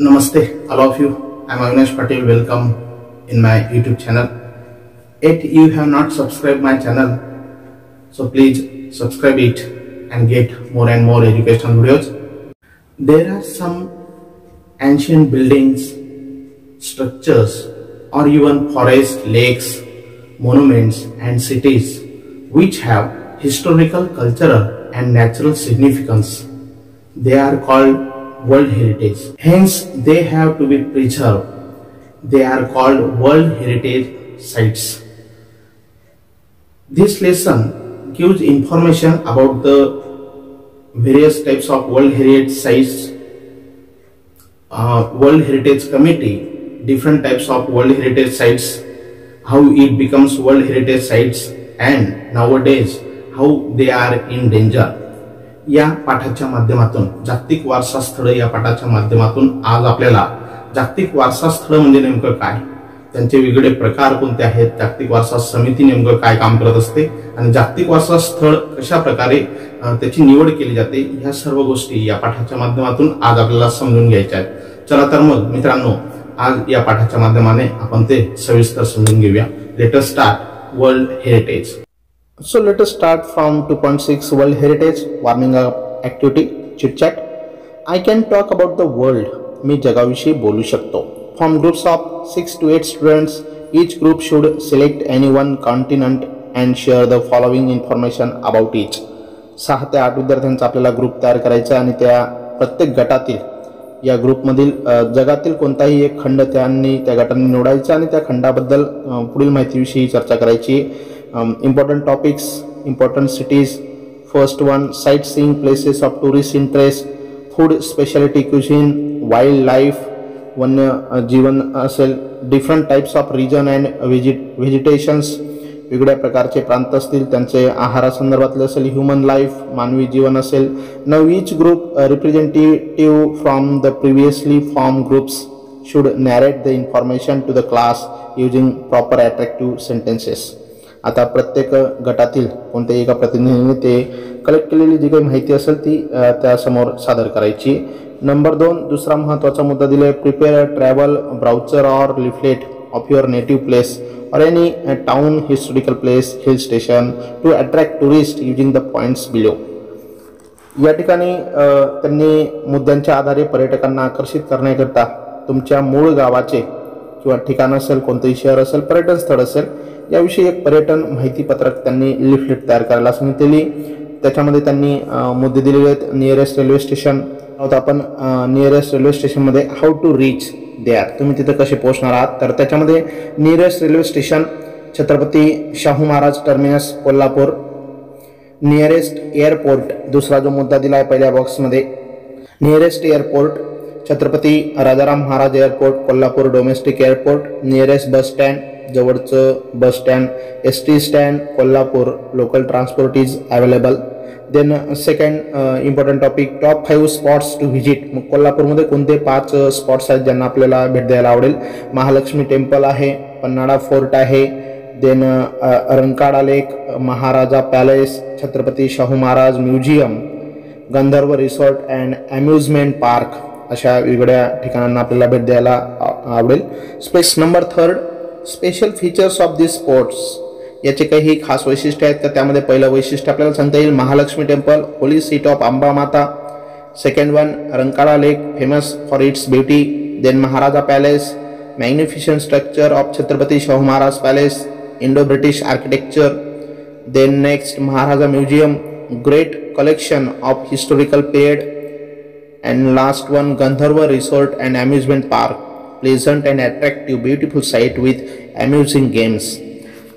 Namaste, all of you. I'm Avinash Patel. Welcome in my YouTube channel. If you have not subscribed my channel, so please subscribe it and get more and more educational videos. There are some ancient buildings, structures, or even forests, lakes, monuments, and cities which have historical, cultural, and natural significance. They are called World Heritage. Hence, they have to be preserved. They are called World Heritage Sites. This lesson gives information about the various types of World Heritage Sites, World Heritage Committee, different types of World Heritage Sites, how it becomes World Heritage Sites, and nowadays how they are in danger. या पाठाच्या माध्यमातून जागतिक वारसा स्थळ या पाठाच्या माध्यमातून आज आपल्याला जागतिक वारसा स्थळ म्हणजे नेमकं काय, त्यांचे वेगळे प्रकार कोणते आहेत, जागतिक वारसा समिती नेमकं काय काम करत असते आणि जागतिक वारसा स्थळ कशा प्रकारे त्याची निवड केली जाते, ह्या सर्व गोष्टी या पाठाच्या माध्यमातून आज आपल्याला समजून घ्यायच्या आहेत. चला तर मग मित्रांनो, आज या पाठाच्या माध्यमाने आपण ते सविस्तर समजून घेऊया. Let us start world heritage. So let us start from 2.6 World Heritage Warming Up Activity Chit Chat. I can talk about the world. मी जगाविषयी बोलू शकतो. From groups of 6 to 8 students, each group should select any one continent and share the following information about each. 6 ते 8 विद्यार्थ्यांचा आपल्याला group तयार करायचा आणि त्या प्रत्येक गटातील या ग्रुपमधील जगातील कोणताही एक खंड त्या गटाने निवडायचा आणि त्या खंडाबद्दल पुढील माहितीविषयी चर्चा करायची. Important topics, important cities. First one, sightseeing places of tourist interest, food specialty cuisine, wildlife, वन्य जीवन असेल, different types of region and vegetations, वेगळ्या प्रकारचे प्रांत असतील त्यांचे आहारासंदर्भातले असेल, ह्युमन लाईफ मानवी जीवन असेल. Now each group representative from the previously formed groups should narrate the information to the class using proper attractive sentences. आता प्रत्येक गटातील कोणत्याही एका प्रतिनिधीने ते कलेक्ट केलेली जी काही माहिती असेल ती त्यासमोर सादर करायची. नंबर 2, दुसरा महत्त्वाचा मुद्दा दिलाय, prepare a travel brochure or leaflet of your native place or any town, historical place, hill station to attract tourist using the points below. या ठिकाणी त्यांनी मुद्द्यांच्या आधारे पर्यटकांना आकर्षित करण्याकरता तुमच्या मूळ गावाचे किंवा ठिकाण असेल, कोणतेही शहर असेल, पर्यटन स्थळ असेल, याविषयी एक पर्यटन माहितीपत्रक त्यांनी लिफलेट तयार करायला सांगितलेली. त्याच्यामध्ये त्यांनी मुद्दे दिलेले आहेत. नियरेस्ट रेल्वे स्टेशन होतं, आपण नियरेस्ट रेल्वे स्टेशनमध्ये हाऊ टू रीच देअर, तुम्ही तिथं कसे पोहोचणार आहात. तर त्याच्यामध्ये nearest railway station Chhatrapati Shahu Maharaj terminus Kolhapur. Nearest airport, दुसरा जो मुद्दा दिला आहे पहिल्या बॉक्समध्ये, nearest airport Chhatrapati Rajaram Maharaj airport Kolhapur domestic airport. Nearest bus stand, जवळचं bus stand. ST stand Kolhapur, local transport is available. Then second important topic, top 5 spots to visit. मग कोल्हापूरमध्ये कोणते 5 स्पॉट्स आहेत ज्यांना आपल्याला भेट द्यायला आवडेल. महालक्ष्मी टेम्पल आहे, पन्हाळा फोर्ट आहे, then Rankala lake, Maharaja palace, Chhatrapati Shahu Maharaj museum, Gandharva resort and amusement park, अशा वेगळ्या ठिकाणांना आपल्याला भेट द्यायला आवडेल. Space number 3, special features of this spots. याचे काही खास वैशिष्ट्य आहेत का, त्यामध्ये पहिलं वैशिष्ट्य आपल्याला सांगता येईल Mahalakshmi temple, holy seat of Amba Mata. Second one, Rankala lake, famous for its beauty. Then Maharaja palace, magnificent structure of Chhatrapati Shahu Maharaj palace, Indo British architecture. Then next, Maharaja museum, great collection of historical period. And last one, Gandharva resort and amusement park, pleasant and attractive beautiful site with amusing games.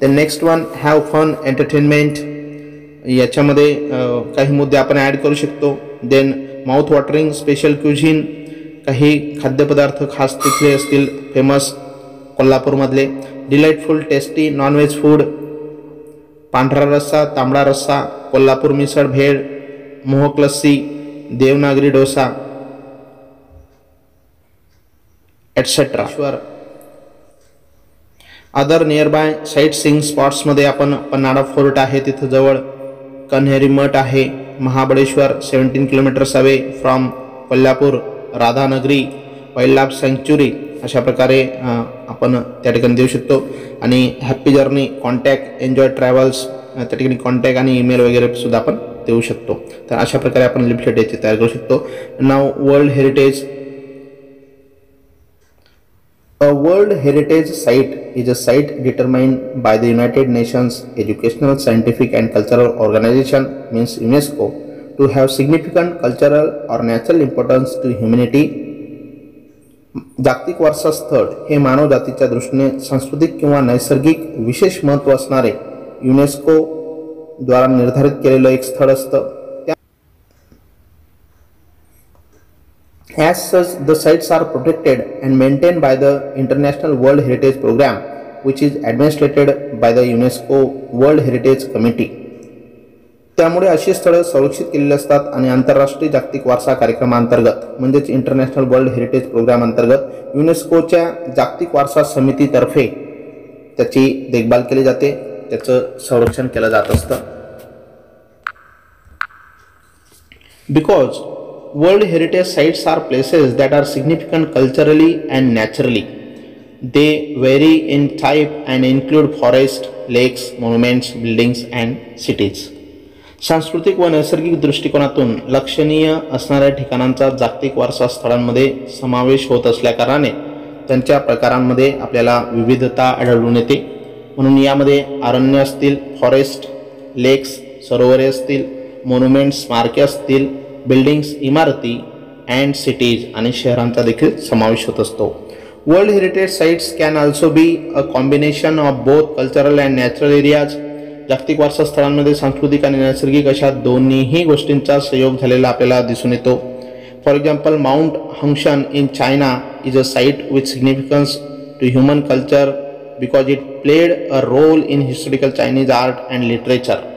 Then next one, have fun entertainment. याच्यामध्ये काही मुद्दे आपण add करू शकतो. Then mouth watering special cuisine, काही खाद्यपदार्थ खास तिथले असतील फेमस कोल्हापूरमधले. डिलाइटफुल टेस्टी नॉनव्हेज फूड, पांढरा रस्सा, तांबडा रस्सा, कोल्हापूर मिसळ, भेळ, मोहक lassi, Davangere dosa, etc. Other nearby sightseeing स्पॉट्समध्ये आपण पन्हाळा फोर्ट आहे तिथं जवळ, कन्हेरी मठ आहे, Mahabaleshwar 17 kilometres away from Kolhapur, Radhanagari, wildlife sanctuary अशा प्रकारे आपण त्या ठिकाणी देऊ शकतो. आणि happy journey, contact, enjoy travels त्या ठिकाणी कॉन्टॅक्ट आणि ईमेल वगैरे सुद्धा आपण देऊ शकतो. तर अशा प्रकारे आपण लिफलेट याची तयार करू शकतो. नाव world heritage. A World Heritage Site is a site determined by the United Nations Educational, Scientific and Cultural Organization, means UNESCO, to have significant cultural or natural importance to humanity. जागतिक वारसा स्थळ हे मानव जातीच्या दृष्टीने सांस्कृतिक किंवा नैसर्गिक विशेष महत्त्व असणारे युनेस्को द्वारा निर्धारित केलेलं एक स्थळ असतं. As such, the sites are protected and maintained by the International World Heritage Program, which is administered by the UNESCO World Heritage Committee. त्यामुळे अशी स्थळे संरक्षित केलेली असतात आणि आंतरराष्ट्रीय जागतिक वारसा कार्यक्रमांतर्गत म्हणजेच इंटरनॅशनल वर्ल्ड हेरिटेज प्रोग्राम अंतर्गत युनेस्कोच्या जागतिक वारसा समितीतर्फे त्याची देखभाल केली जाते, त्याचं संरक्षण केलं जात असतं. Because World heritage sites are places that are significant culturally and naturally. They vary in type and include forests, lakes, monuments, buildings and cities. सांस्कृतिक व नैसर्गिक दृष्टिकोनातून लक्षणीय असणाऱ्या ठिकाणांचा जागतिक वारसा स्थळांमध्ये समावेश होत असल्याकारणाने त्यांच्या प्रकारांमध्ये आपल्याला विविधता आढळून येते. म्हणून यामध्ये अरण्य असतील, फॉरेस्ट, लेक्स, सरोवरे असतील, मोन्युमेंट्स, स्मारके असतील, बिल्डिंग्स, इमारती अँड सिटीज आणि शहरांचा देखील समावेश होत असतो. World heritage sites can also be a combination of both cultural and natural areas. जागतिक वारसा स्थळांमध्ये सांस्कृतिक आणि नैसर्गिक अशा दोन्हीही गोष्टींचा संयोग झालेला आपल्याला दिसून येतो. For example, Mount Huangshan in China is a site with significance to human culture because it played a role in historical Chinese art and literature.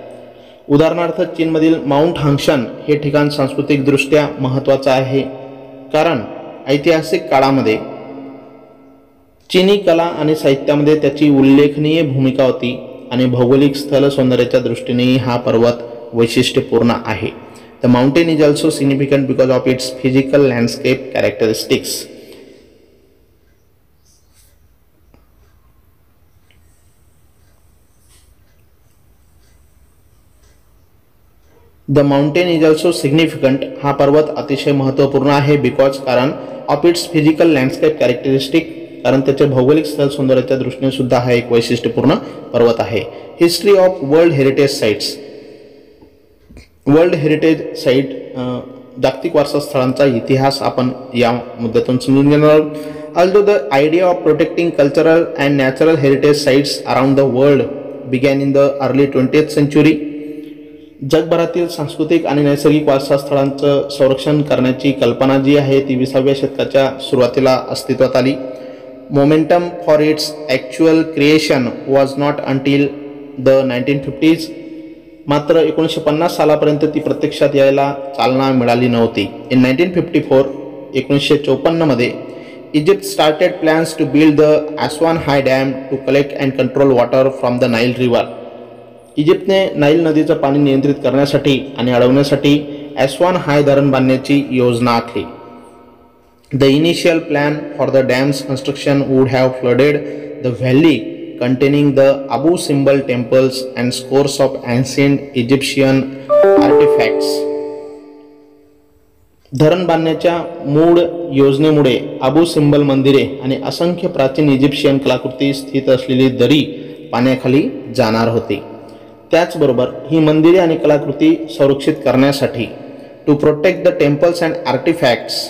उदाहरणार्थ, चीनमधील माउंट हंगशन हे ठिकाण सांस्कृतिकदृष्ट्या महत्त्वाचं आहे कारण ऐतिहासिक काळामध्ये चीनी कला आणि साहित्यामध्ये त्याची उल्लेखनीय भूमिका होती आणि भौगोलिक स्थल सौंदर्याच्या दृष्टीनेही हा पर्वत वैशिष्ट्यपूर्ण आहे. The mountain is also significant because of its physical landscape characteristics. The mountain is also significant हा पर्वत अतिशय महत्त्वपूर्ण आहे बिकॉज कारण of its physical landscape characteristic कारण त्याच्या भौगोलिक स्थल सौंदर्याच्या दृष्टीने सुद्धा हा एक वैशिष्ट्यपूर्ण पर्वत आहे. History of world heritage sites. World heritage site जागतिक वारसा स्थळांचा इतिहास आपण या मुद्द्यातून समजून घेणार आहोत. Although the idea of protecting cultural and natural heritage sites around the world begin in the early 20th century. जगभरातील सांस्कृतिक आणि नैसर्गिक वारसा स्थळांचं संरक्षण करण्याची कल्पना जी आहे ती 20व्या शतकाच्या सुरुवातीला अस्तित्वात आली. Momentum for its actual creation was not until the 1950s. मात्र 1950 सालापर्यंत ती प्रत्यक्षात यायला चालना मिळाली नव्हती. In 1954 1954 Egypt started plans to build the Aswan high dam to collect and control water from the Nile river. इजिप्तने नाईल नदीचं पाणी नियंत्रित करण्यासाठी आणि अडवण्यासाठी ॲस्वान हाय धरण बांधण्याची योजना आखली. The initial plan for the dam's construction would have flooded the valley containing the Abu Simbel temples and scores of ancient Egyptian artifacts. धरण बांधण्याच्या मूळ योजनेमुळे अबू सिंबल मंदिरे आणि असंख्य प्राचीन इजिप्शियन कलाकृती स्थित असलेली दरी पाण्याखाली जाणार होती. त्याचबरोबर ही मंदिरे आणि कलाकृती संरक्षित करण्यासाठी to protect the temples and artifacts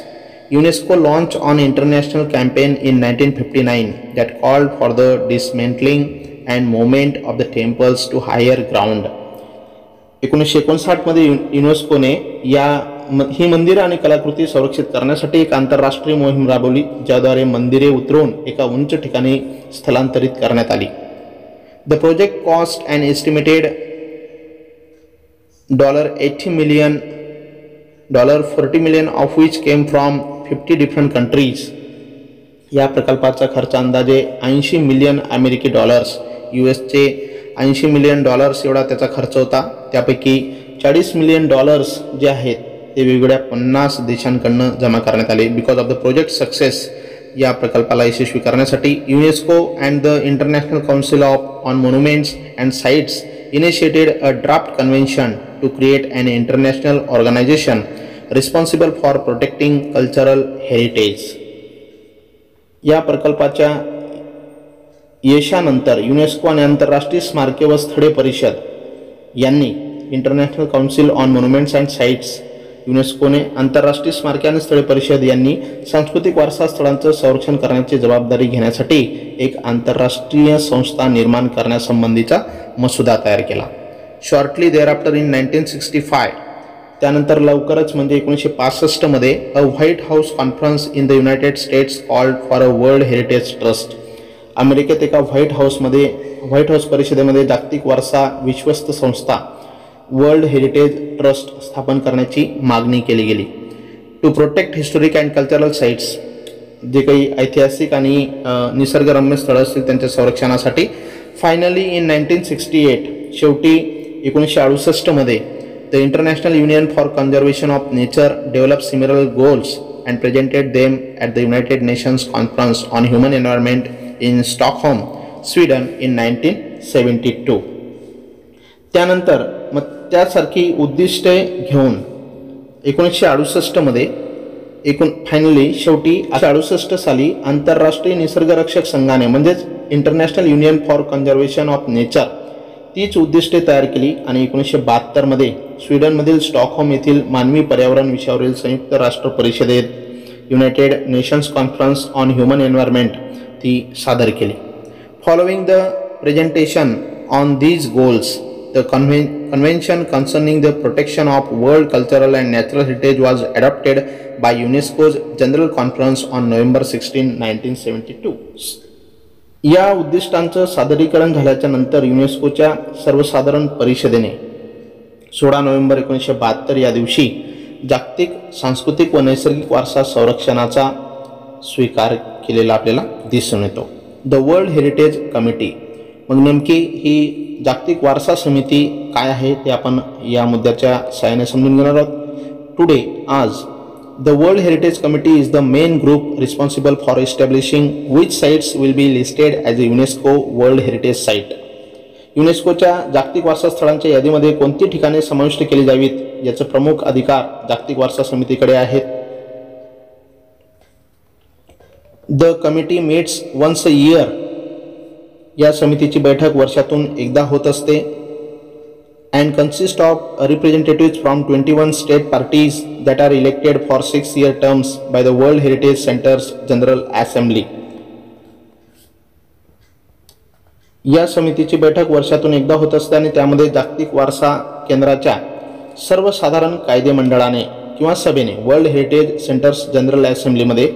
UNESCO launched an international campaign in 1959 that called for the dismantling and movement of the temples to higher ground. 1959 मध्ये युनेस्कोने ही मंदिरे आणि कलाकृती संरक्षित करण्यासाठी एक आंतरराष्ट्रीय मोहीम राबवली ज्याद्वारे मंदिरे उतरवून एका उंच ठिकाणी स्थलांतरित करण्यात आली. The project cost an estimated $80 million, $40 million of which came from 50 different countries. या प्रकल्पाचा खर्च अंदाजे 80 मिलियन अमेरिकी डॉलर्स, यूएसचे 80 मिलियन डॉलर्स एवढा त्याचा खर्च होता. त्यापैकी $40 मिलियन जे आहेत ते वेगवेगळ्या 50 देशांकडून जमा करण्यात आले. Because of the project success, या प्रकल्पाला यशस्वी करण्यासाठी UNESCO and the international council on monuments and sites initiated a draft convention to create an international organisation responsible for protecting cultural heritage. या प्रकल्पाच्या यशानंतर युनेस्को आणि आंतरराष्ट्रीय स्मारके व स्थळे परिषद यांनी International council on monuments and Sites, युनेस्कोने आंतरराष्ट्रीय स्मारके आणि स्थळे परिषद यांनी सांस्कृतिक वारसा स्थळांचं संरक्षण करण्याची जबाबदारी घेण्यासाठी एक आंतरराष्ट्रीय संस्था निर्माण करण्यासंबंधीचा मसुदा तयार केला. शॉर्टली देअर आफ्टर इन 1965, त्यानंतर लवकरच म्हणजे 1965 मध्ये a White House conference in the United States called for a world heritage trust. अमेरिकेत एका व्हाईट हाऊस परिषदेमध्ये जागतिक वारसा विश्वस्त संस्था वर्ल्ड हेरिटेज ट्रस्ट स्थापन करण्याची मागणी केली गेली. To protect historic and cultural sites, जे काही ऐतिहासिक आणि निसर्गरम्य स्थळं असतील त्यांच्या संरक्षणासाठी. फायनली इन 1968, शेवटी 1968 मध्ये the international union for conservation of nature develop similar goals and presented them at the United nations conference on human environment in Stockholm, Sweden in 1972. त्यानंतर मग त्यासारखी उद्दिष्टे घेऊन 1968 मध्ये फायनली शेवटी 1968 साली आंतरराष्ट्रीय निसर्गरक्षक संघाने म्हणजेच international union for conservation of nature तीच उद्दिष्टे तयार केली आणि 1972 मध्ये स्वीडनमधील स्टॉकहोम येथील मानवी पर्यावरण विषयावरील संयुक्त राष्ट्र परिषदेत United nations conference on human environment ती सादर केली. Following the presentation on these goals, the convention concerning the protection of world cultural and natural heritage was adopted by UNESCO's General Conference on November 16, 1972. या उद्दिष्टांचं सादरीकरण झाल्याच्या नंतर युनेस्कोच्या सर्वसाधारण परिषदेने 16 नोव्हेंबर 1972 या दिवशी जागतिक सांस्कृतिक व नैसर्गिक वारसा संरक्षणाचा स्वीकार केलेला आपल्याला दिसून येतो. द वर्ल्ड हेरिटेज कमिटी, मग नेमकी ही जागतिक वारसा समिती काय आहे ते आपण या मुद्द्याच्या सहाय्याने समजून घेणार आहोत. टुडे, आज, the world heritage committee is the main group responsible for establishing which sites will be listed as a UNESCO world heritage site. युनेस्कोच्या जागतिक वारसा स्थळांच्या यादीमध्ये कोणती ठिकाणे समाविष्ट केली जावीत याचे प्रमुख अधिकार जागतिक वारसा समितीकडे आहेत. The committee meets once a year. या समितीची बैठक वर्षातून एकदा होत असते. And consist of representatives from 21 state parties that are elected for 6-year terms by the world heritage centres general assembly. या समितीची बैठक वर्षातून एकदा होत असते आणि त्यामध्ये जागतिक वारसा केंद्राच्या सर्वसाधारण कायदेमंडळाने किंवा सभेने वर्ल्ड हेरिटेज सेंटर्स जनरल असेंब्लीमध्ये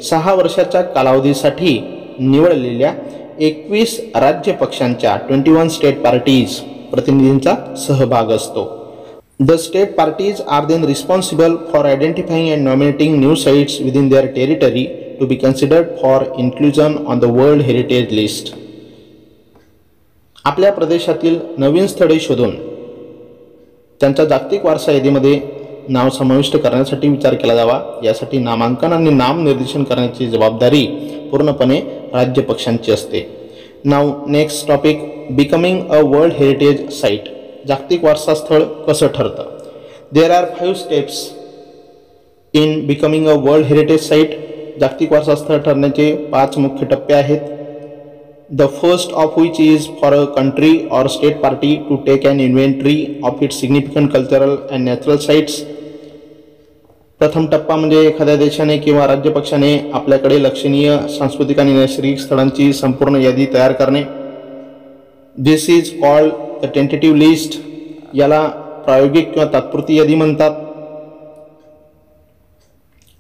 6 वर्षाच्या कालावधीसाठी निवडलेल्या 21 राज्य पक्षांच्या 21 स्टेट पार्टीज प्रतिनिधींचा सहभाग असतो. The state parties are then responsible for identifying and nominating new sites within their territory to be considered for inclusion on the world heritage list. आपल्या प्रदेशातील नवीन स्थळे शोधून त्यांच्या जागतिक वारसा यादीमध्ये नाव समाविष्ट करण्यासाठी विचार केला जावा. यासाठी नामांकन आणि नामनिर्देशन करण्याची जबाबदारी पूर्णपणे राज्य पक्षांची असते. नाव next topic, becoming a world heritage site. जागतिक वारसा स्थळ कसं ठरतं. There are 5 steps in becoming a world heritage site. जागतिक वारसा स्थळ ठरण्याचे 5 मुख्य टप्पे आहेत. The first of which is for a country or state party to take an inventory of its significant cultural and natural sites. प्रथम टप्पा म्हणजे एखाद्या देशाने किंवा राज्य पक्षाने आपल्याकडे लक्षणीय सांस्कृतिक आणि नैसर्गिक स्थळांची संपूर्ण यादी तयार करणे. दिस is called the tentative list. याला प्रायोगिक किंवा तात्पुरती यादी म्हणतात.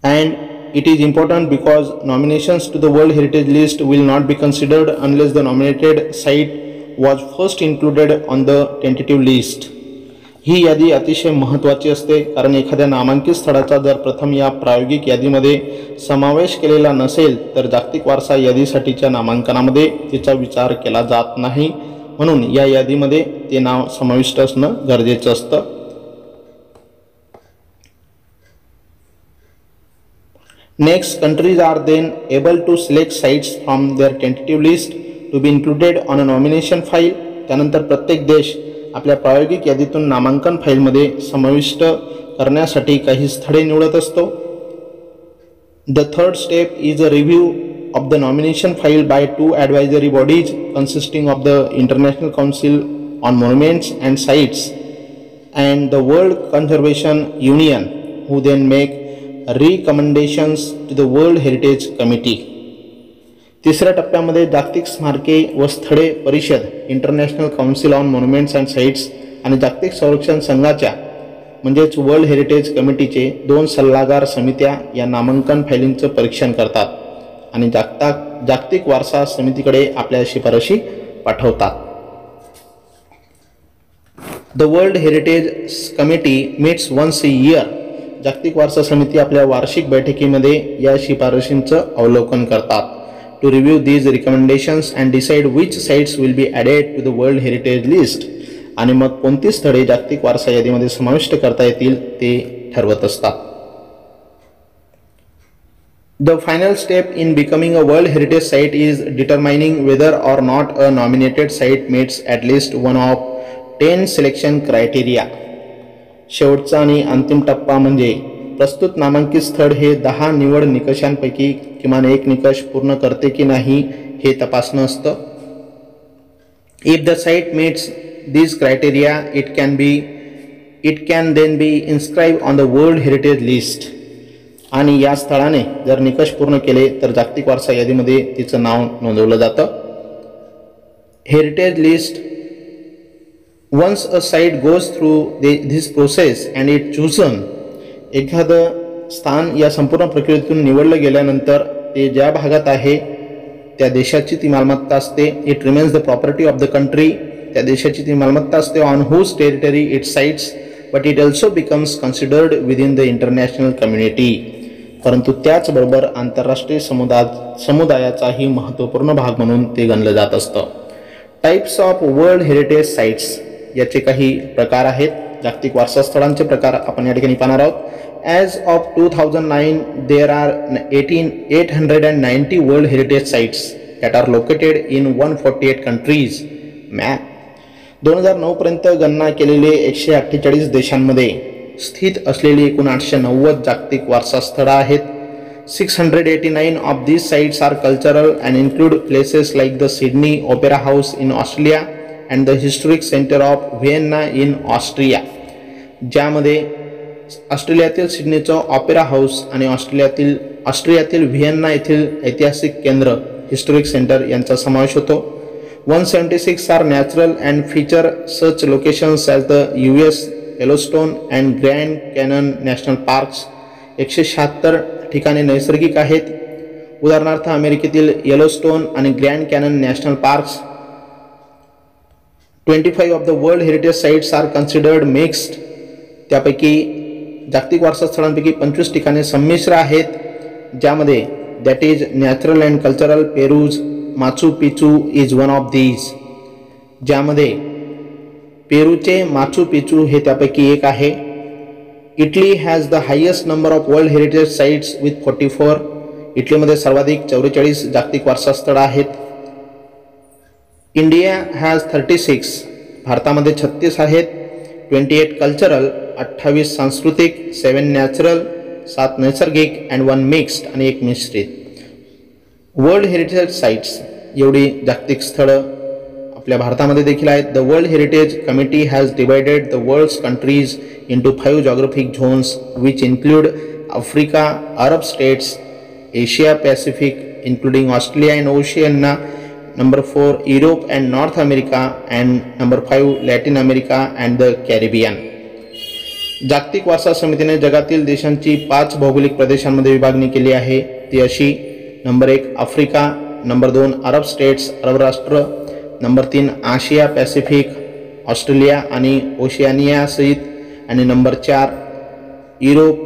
And it is important because nominations to the World Heritage List will not be considered unless the nominated site was first included on the tentative list. ही यादी अतिशय महत्त्वाची असते कारण एखाद्या नामांकित स्थळाचा जर प्रथम या प्रायोगिक यादीमध्ये समावेश केलेला नसेल तर जागतिक वारसा यादीसाठीच्या नामांकनामध्ये तिचा विचार केला जात नाही. म्हणून या यादीमध्ये ते नाव समाविष्ट असणं गरजेचं असतं. Next, countries are then able to select sites from their tentative list to be included on a nomination file. त्यानंतर प्रत्येक देश आपल्या प्रायोगिक यादीतून नामांकन फाईलमध्ये समाविष्ट करण्यासाठी काही स्थळे निवडत असतो. The third step is a review of the nomination file by two advisory bodies consisting of the International Council on Monuments and Sites and the World Conservation Union, who then make recommendations to the World Heritage Committee. तिसऱ्या टप्प्यामध्ये जागतिक स्मारके व स्थळे परिषद, international council on monuments and sites आणि जागतिक संरक्षण संघाच्या म्हणजेच वर्ल्ड हेरिटेज कमिटीचे 2 सल्लागार समित्या या नामांकन फायलिंगचं परीक्षण करतात आणि जागतिक वारसा समितीकडे आपल्या शिफारशी पाठवतात. The world heritage committee meets once a year. जागतिक वारसा समिती आपल्या वार्षिक बैठकीमध्ये या शिफारशींचं अवलोकन करतात. To review these recommendations and decide which sites will be added to the world heritage list. आणि मग कोणती स्थळे जागतिक वारसा यादीमध्ये समाविष्ट करता येतील ते ठरवत असतात. The final step in becoming a world heritage site is determining whether or not a nominated site meats at least one of 10 selection criteria. शेवटचा आणि अंतिम टप्पा म्हणजे प्रस्तुत नामांकित स्थळ हे 10 निवड निकषांपैकी किमान एक निकष पूर्ण करते की नाही हे तपासणं असतं. If the site meats these criteria, it can then be inscribed on the World Heritage List. आणि या स्थळाने जर निकष पूर्ण केले तर जागतिक वारसा यादीमध्ये तिचं नाव नोंदवलं जातं. Heritage list. once a site goes through this process and it chosen, एखादं स्थान या संपूर्ण प्रक्रियेतून निवडलं गेल्यानंतर ते ज्या भागात आहे त्या देशाची ती मालमत्ता असते. It remains the property of the country. त्या देशाची ती मालमत्ता असते on whose territory it sites, but it also becomes considered within the international community. परंतु त्याचबरोबर आंतरराष्ट्रीय समुदायाचाही महत्त्वपूर्ण भाग म्हणून ते गणलं जात असतं. Types of world heritage sites. याचे काही प्रकार आहेत. जागतिक वारसा स्थळांचे प्रकार आपण या ठिकाणी पाहणार आहोत. As of 2009 there are 890 world heritage sites that are located in 148 countries. Map. 2009 पर्यंत गणना केलेले 148 देशांमध्ये स्थित असलेली एकूण 890 जागतिक वारसा स्थळं आहेत. 689 of these sites are cultural and include places like the Sydney Opera House in Australia and the historic centre of Vienna in Austria. ज्यामध्ये ऑस्ट्रेलियातील सिडनीचं ऑपेरा हाऊस आणि ऑस्ट्रियातील व्हिएन्ना येथील ऐतिहासिक केंद्र हिस्टॉरिक सेंटर यांचा समावेश होतो. 176 are natural and feature such locations as the US Yellowstone and Grand Canyon National Parks. 176 ठिकाणे नैसर्गिक आहेत. उदाहरणार्थ अमेरिकेतील येलोस्टोन आणि Grand Canyon national parks. 25 of the world heritage sites are considered mixed. त्यापैकी जागतिक वारसा स्थळांपैकी 25 ठिकाणे संमिश्र आहेत, ज्यामध्ये that is natural and cultural. Peru's Machu Picchu is one of these. ज्यामध्ये पेरूचे माचू पिचू हे त्यापैकी एक आहे. Italy has the highest number of world heritage sites with 44. इटलीमध्ये सर्वाधिक 44 जागतिक वारसा स्थळं आहेत. India has 36. भारतामध्ये 36 आहेत. 28 कल्चरल, 28 सांस्कृतिक, 7 नॅचरल, 7 नैसर्गिक अँड 1 मिक्स्ड आणि 1 मिश्रित. वर्ल्ड हेरिटेज साइट्स एवढी जागतिक स्थळं आपल्या भारतामध्ये देखील आहेत. The world heritage committee has divided the world's countries into 5 geographic zones which include Africa, Arab states, Asia Pacific including Australia and Oceania. Number 4 Europe and North America and number 5 Latin America and the Caribbean. जागतिक वारसा समितीने जगातील देशांची 5 भौगोलिक प्रदेशांमध्ये विभागणी केली आहे. ती अशी: number 1 Africa, number 2 Arab states, Arab राष्ट्र, नंबर 3 आशिया पॅसिफिक, ऑस्ट्रेलिया आणि ओशियानिया सहित, आणि number 4 Europe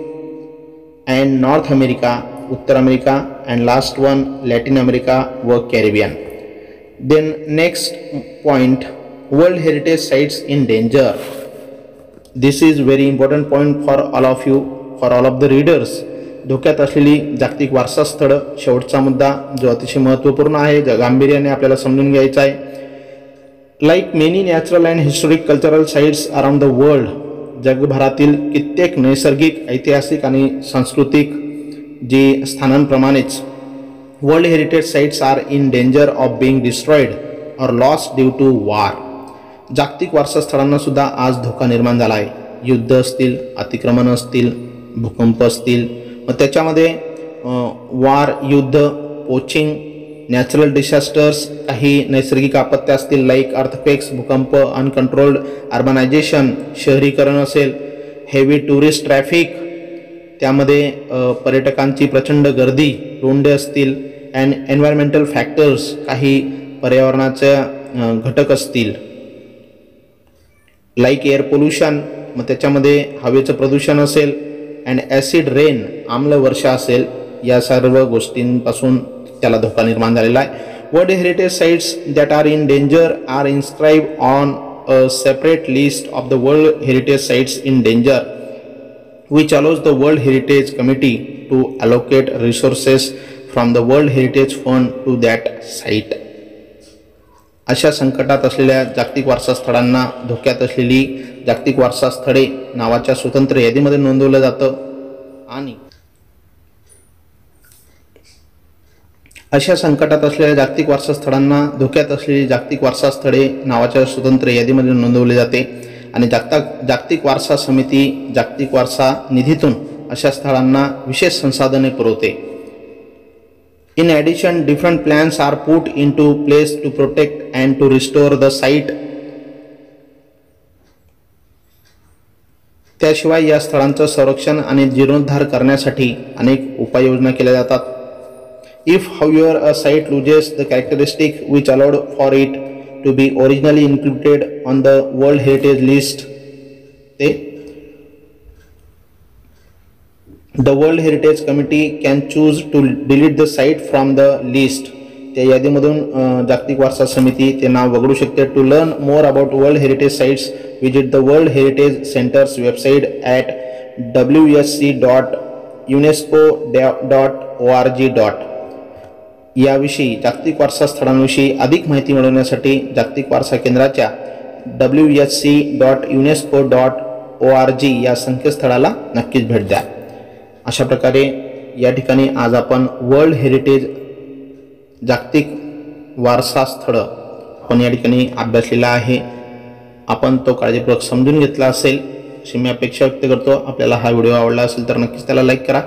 and North America, उत्तर America, and last one Latin America व Caribbean. Then next point, world heritage sites in danger. This is very important point for all of you, for all of the readers. धोक्यात असलेली जागतिक वारसा स्थळं. शेवटचा मुद्दा जो अतिशय महत्त्वपूर्ण आहे, गांभीर्याने आपल्याला समजून घ्यायचा आहे. Like many natural and historic cultural sites around the world, जगभरातील कित्येक नैसर्गिक, ऐतिहासिक आणि सांस्कृतिक जी स्थानांप्रमाणेच world heritage sites are in danger of being destroyed or lost due to war. जागतिक वारसा स्थळांना सुद्धा आज धोका निर्माण झाला आहे. युद्ध असतील, अतिक्रमण असतील, भूकंप असतील, मग त्याच्यामध्ये वार, युद्ध, पोचिंग, नॅचरल डिझास्टर्स, काही नैसर्गिक आपत्त्या असतील लाईक अर्थक्वेक्स, भूकंप, अनकंट्रोल्ड अर्बनायझेशन, शहरीकरण असेल, हेवी टुरिस्ट ट्रॅफिक, त्यामध्ये पर्यटकांची प्रचंड गर्दी, रोंडे असतील, अँड एन्व्हायरमेंटल फॅक्टर्स, काही पर्यावरणाचे घटक असतील लाईक एअर पोल्युशन, मग त्याच्यामध्ये हवेचं प्रदूषण असेल, अँड ॲसिड रेन, आम्ल वर्षा असेल, या सर्व गोष्टींपासून त्याला धोका निर्माण झालेला आहे. World heritage sites that are in danger are inscribe on a separate list of the world heritage sites in danger which allows the World Heritage Committee to allocate resources from the World Heritage Fund to that site. अशा संकटात असलेल्या जागतिक वारसा स्थळांना, धोक्यात असलेली जागतिक वारसा स्थळे नावाच्या स्वतंत्र यादीमध्ये नोंदवलं जातं. आणि अशा संकटात असलेल्या जागतिक वारसा स्थळांना, धोक्यात असलेली जागतिक वारसा स्थळे नावाच्या स्वतंत्र यादीमध्ये नोंदवले जाते. आणि जागतिक वारसा समिती जागतिक वारसा निधीतून अशा स्थळांना विशेष संसाधने पुरवते. In addition different plans are put into place to protect and to restore the site. त्याशिवाय या स्थळांचं संरक्षण आणि जीर्णोद्धार करण्यासाठी अनेक उपाययोजना केल्या जातात. If however a site loses the characteristic which allowed for it to be originally included on the World Heritage List, the World Heritage Committee can choose to delete the site from the list. त्या यादीमधून जागतिक वारसा समिती ते नाव वगळू शकते. To learn more about world heritage sites visit the world heritage centre's website at wsc.unesco.org. याविषयी, जागतिक वारसा स्थळांविषयी अधिक माहिती मिळवण्यासाठी जागतिक वारसा केंद्राच्या wsc.unesco.org या संकेतस्थळाला नक्कीच भेट द्या. अशा प्रकारे या ठिकाणी आज आपण वर्ल्ड हेरिटेज जागतिक वारसा स्थळं आपण या ठिकाणी अभ्यासलेला आहे. आपण तो काळजीपूर्वक समजून घेतला असेल अशी मी अपेक्षा व्यक्त करतो. आपल्याला हा व्हिडिओ आवडला असेल तर नक्कीच त्याला लाईक करा,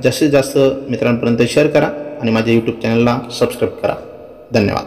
जास्तीत जास्त मित्रांपर्यंत शेअर करा आणि माझ्या यूट्यूब चॅनलला सबस्क्राईब करा. धन्यवाद.